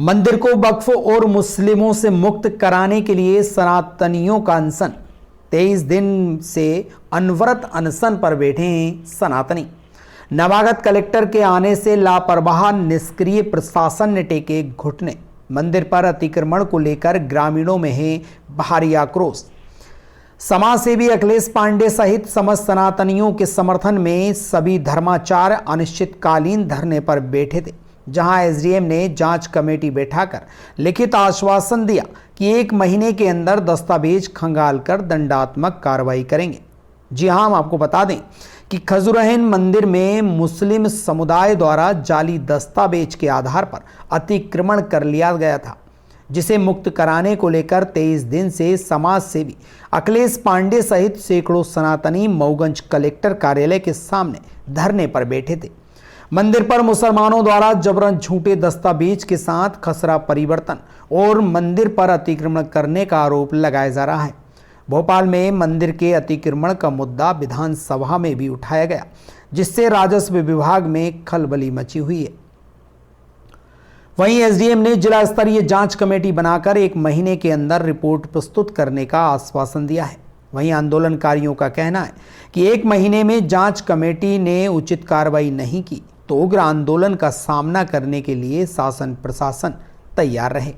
मंदिर को वक्फ और मुस्लिमों से मुक्त कराने के लिए सनातनियों का अनशन। 23 दिन से अनवरत अनशन पर बैठे हैं सनातनी। नवागत कलेक्टर के आने से लापरवाह निष्क्रिय प्रशासन ने टेके घुटने। मंदिर पर अतिक्रमण को लेकर ग्रामीणों में है भारी आक्रोश। समाज सेवी अखिलेश पांडे सहित समस्त सनातनियों के समर्थन में सभी धर्माचार्य अनिश्चितकालीन धरने पर बैठे थे, जहां एसडीएम ने जांच कमेटी बैठाकर लिखित आश्वासन दिया कि 1 महीने के अंदर दस्तावेज खंगाल कर दंडात्मक कार्रवाई करेंगे। जी हां, हम आपको बता दें कि खजुरहन मंदिर में मुस्लिम समुदाय द्वारा जाली दस्तावेज के आधार पर अतिक्रमण कर लिया गया था, जिसे मुक्त कराने को लेकर 23 दिन से समाज सेवी अखिलेश पांडे सहित सैकड़ों सनातनी मऊगंज कलेक्टर कार्यालय के सामने धरने पर बैठे थे। मंदिर पर मुसलमानों द्वारा जबरन झूठे दस्तावेज के साथ खसरा परिवर्तन और मंदिर पर अतिक्रमण करने का आरोप लगाया जा रहा है। भोपाल में मंदिर के अतिक्रमण का मुद्दा विधानसभा में भी उठाया गया, जिससे राजस्व विभाग में खलबली मची हुई है। वहीं एसडीएम ने जिला स्तरीय जांच कमेटी बनाकर 1 महीने के अंदर रिपोर्ट प्रस्तुत करने का आश्वासन दिया है। वहीं आंदोलनकारियों का कहना है कि 1 महीने में जांच कमेटी ने उचित कार्रवाई नहीं की तो उग्र आंदोलन का सामना करने के लिए शासन प्रशासन तैयार रहे।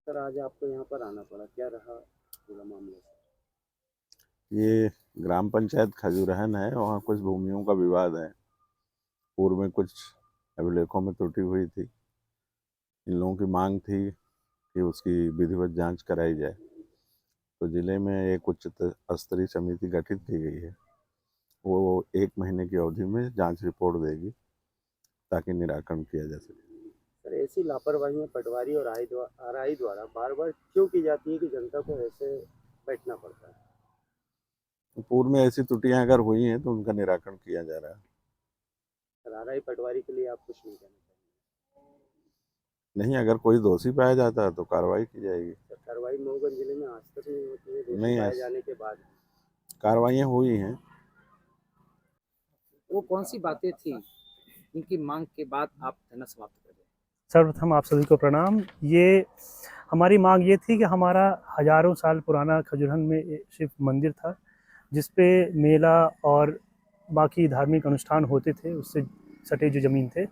सर, आज आपको यहाँ पर आना पड़ा, क्या रहा पूरा मामला? ये ग्राम पंचायत खजुरहन है, वहाँ कुछ भूमियों का विवाद है। पूर्व में कुछ अभिलेखों में त्रुटि हुई थी। इन लोगों की मांग थी कि उसकी विधिवत जांच कराई जाए, तो जिले में एक उच्च स्तरीय समिति गठित की गई है। वो 1 महीने की अवधि में जांच रिपोर्ट देगी ताकि निराकरण किया जा सके। सर, ऐसी लापरवाही पटवारी और आरआई द्वारा बार बार क्यों की जाती है कि जनता को ऐसे बैठना पड़ता है? पूर्व में ऐसी त्रुटियां अगर हुई हैं तो उनका निराकरण किया जा रहा है। सर, आरआई पटवारी के लिए आप कुछ नहीं कहना चाहेंगे? नहीं, अगर कोई दोषी पाया जाता है तो कार्रवाई की जाएगी। सर, कार्रवाई मऊगंज जिले में आज तक नहीं होती है, दोषी नहीं, पाए जाने के बाद कार्रवाइयाँ हुई हैं। वो कौन सी बातें थी इनकी मांग के बाद आप धरना समाप्त कर रहे? सर्वप्रथम आप सभी को प्रणाम। ये हमारी मांग ये थी कि हमारा हजारों साल पुराना खजुरहन में शिव मंदिर था, जिस पे मेला और बाकी धार्मिक अनुष्ठान होते थे, उससे सटे जो ज़मीन थे,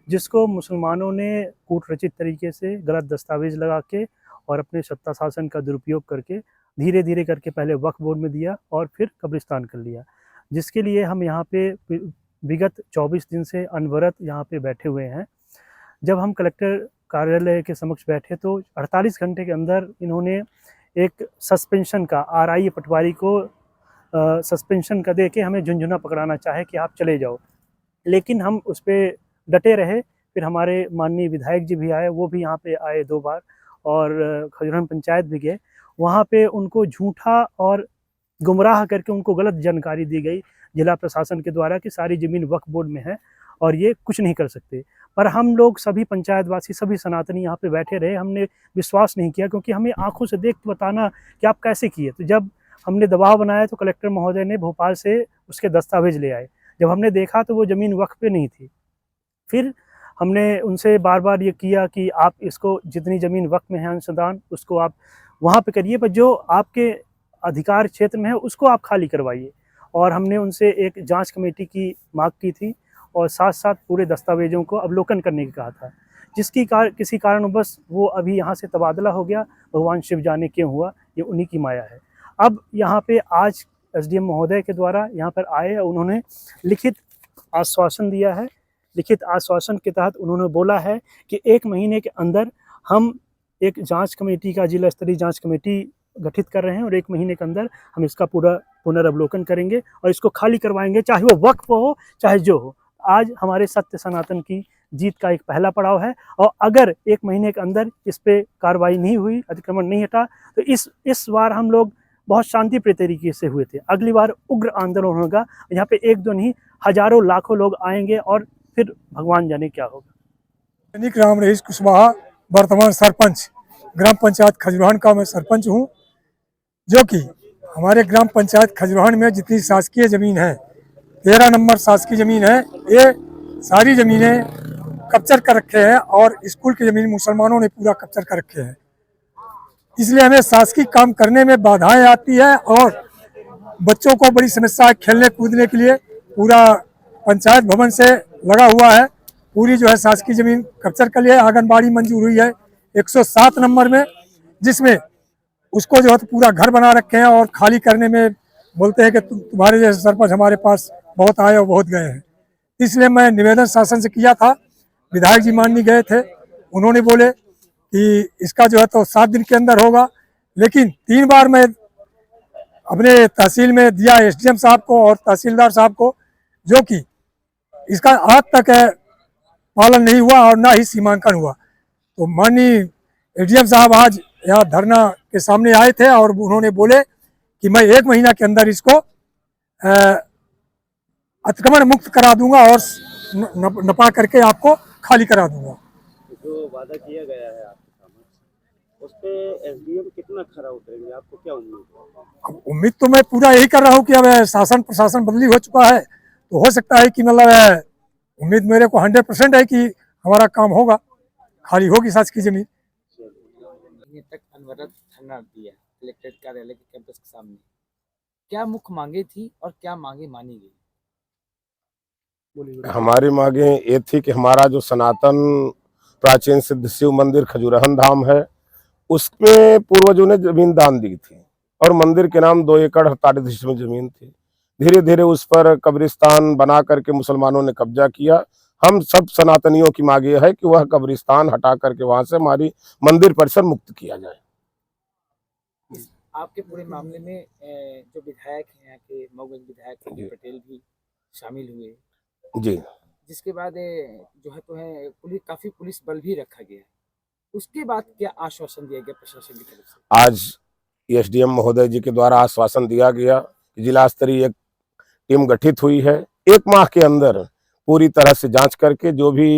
जिसको मुसलमानों ने कूटरचित तरीके से गलत दस्तावेज लगा के और अपने सत्ता शासन का दुरुपयोग करके धीरे धीरे करके पहले वक्फ बोर्ड में दिया और फिर कब्रिस्तान कर लिया, जिसके लिए हम यहाँ पे विगत 24 दिन से अनवरत यहाँ पे बैठे हुए हैं। जब हम कलेक्टर कार्यालय के समक्ष बैठे तो 48 घंटे के अंदर इन्होंने एक सस्पेंशन का, आरआई पटवारी को सस्पेंशन का दे के हमें झुंझुना पकड़ाना चाहे कि आप चले जाओ, लेकिन हम उस पर डटे रहे। फिर हमारे माननीय विधायक जी भी आए, वो भी यहाँ पे आए 2 बार, और खजुरहन पंचायत भी गए। वहाँ पे उनको झूठा और गुमराह करके उनको गलत जानकारी दी गई जिला प्रशासन के द्वारा कि सारी ज़मीन वक्फ बोर्ड में है और ये कुछ नहीं कर सकते। पर हम लोग सभी पंचायतवासी, सभी सनातनी यहाँ पे बैठे रहे, हमने विश्वास नहीं किया, क्योंकि हमें आंखों से देख बताना कि आप कैसे किए। तो जब हमने दबाव बनाया तो कलेक्टर महोदय ने भोपाल से उसके दस्तावेज ले आए। जब हमने देखा तो वो ज़मीन वक्फ पे नहीं थी। फिर हमने उनसे बार बार ये किया कि आप इसको, जितनी ज़मीन वक्फ में है अंशदान, उसको आप वहाँ पे करिए, पर जो आपके अधिकार क्षेत्र में है उसको आप खाली करवाइए। और हमने उनसे एक जांच कमेटी की मांग की थी और साथ साथ पूरे दस्तावेजों को अवलोकन करने को कहा था, जिसकी किसी कारणवश वो अभी यहाँ से तबादला हो गया। भगवान शिव जाने क्यों हुआ, ये उन्हीं की माया है। अब यहाँ पे आज एसडीएम महोदय के द्वारा यहाँ पर आए, उन्होंने लिखित आश्वासन दिया है। लिखित आश्वासन के तहत उन्होंने बोला है कि 1 महीने के अंदर हम एक जांच कमेटी का, जिला स्तरीय जांच कमेटी गठित कर रहे हैं और 1 महीने के अंदर हम इसका पूरा पुनर्वलोकन करेंगे और इसको खाली करवाएंगे, चाहे वो वक्फ हो चाहे जो हो। आज हमारे सत्य सनातन की जीत का एक पहला पड़ाव है, और अगर 1 महीने के अंदर इस पे कार्रवाई नहीं हुई, अतिक्रमण नहीं हटा, तो इस बार हम लोग बहुत शांतिप्रिय तरीके से हुए थे। अगली बार उग्र आंदोलन होगा, यहाँ पे 1-2 नहीं, हजारों लाखों लोग आएंगे और फिर भगवान जाने क्या होगा। राम रहीश कुशवाहा, वर्तमान सरपंच। ग्राम पंचायत खजुराहन का मैं सरपंच हूँ, जो कि हमारे ग्राम पंचायत खजुराहन में जितनी शासकीय ज़मीन है, 13 नंबर शासकीय ज़मीन है, ये सारी ज़मीनें कब्जा कर रखे हैं और स्कूल की ज़मीन मुसलमानों ने पूरा कब्जा कर रखे हैं। इसलिए हमें शासकीय काम करने में बाधाएं आती है और बच्चों को बड़ी समस्या है खेलने कूदने के लिए। पूरा पंचायत भवन से लगा हुआ है, पूरी जो है शासकीय ज़मीन कब्जा कर लिया है। आंगनबाड़ी मंजूर हुई है 107 नंबर में, जिसमें उसको जो है तो पूरा घर बना रखे हैं और खाली करने में बोलते हैं कि तुम्हारे जैसे सरपंच हमारे पास बहुत आए और बहुत गए हैं। इसलिए मैं निवेदन शासन से किया था, विधायक जी माननीय गए थे, उन्होंने बोले कि इसका जो है तो 7 दिन के अंदर होगा, लेकिन 3 बार मैं अपने तहसील में दिया एसडीएम साहब को और तहसीलदार साहब को, जो कि इसका आज तक पालन नहीं हुआ और ना ही सीमांकन हुआ। तो माननीय एसडीएम साहब आज यहाँ धरना के सामने आए थे और उन्होंने बोले कि मैं 1 महीना के अंदर इसको अतिक्रमण मुक्त करा दूंगा और नपा करके आपको खाली करा दूंगा। जो वादा किया गया है आपके सामने, उस पे एसडीएम कितना खरा उतरेंगे, आपको क्या उम्मीद है? अब उम्मीद तो मैं पूरा यही कर रहा हूँ कि अब शासन प्रशासन बदली हो चुका है, तो हो सकता है कि मतलब उम्मीद मेरे को 100% है कि हमारा काम होगा, खाली होगी शासकीय जमीन। तक अनवरत धरना दिया कलेक्ट्रेट कार्यालय के कैंपस के सामने, क्या मुख्य मांगे थी और क्या मांगे मानी गई? हमारी मांगे ये थी कि हमारा जो सनातन प्राचीन सिद्ध शिव मंदिर खजुराहन धाम है, उसमें पूर्वजों ने जमीन दान दी थी और मंदिर के नाम 2 एकड़ 48 डिसमिल जमीन थी। धीरे धीरे उस पर कब्रिस्तान बना करके मुसलमानों ने कब्जा किया। हम सब सनातनियों की मांग ये है कि वह कब्रिस्तान हटा करके वहां से हमारी मंदिर परिसर मुक्त किया जाए। आपके पूरे मामले में जो विधायक हैं, यहाँ के मऊगंज विधायक पटेल भी शामिल हुए जी, जिसके बाद जो है तो है काफी पुलिस बल भी रखा गया। उसके बाद क्या आश्वासन दिया गया प्रशासन की तरफ से? आज एसडीएम महोदय जी के द्वारा आश्वासन दिया गया कि जिला स्तरीय एक टीम गठित हुई है, 1 माह के अंदर पूरी तरह से जांच करके जो भी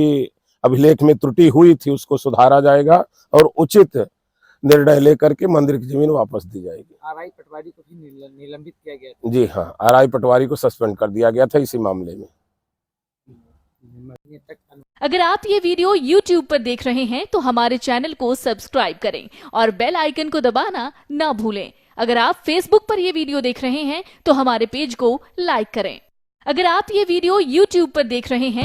अभिलेख में त्रुटि हुई थी उसको सुधारा जाएगा और उचित निर्णय लेकर के मंदिर की जमीन वापस दी जाएगी। आरआई पटवारी को भी निलंबित किया गया था। जी हाँ, आरआई पटवारी को सस्पेंड कर दिया गया था इसी मामले में। अगर आप ये वीडियो YouTube पर देख रहे हैं तो हमारे चैनल को सब्सक्राइब करें और बेल आइकन को दबाना ना भूलें। अगर आप Facebook पर ये वीडियो देख रहे हैं तो हमारे पेज को लाइक करें। अगर आप ये वीडियो YouTube पर देख रहे हैं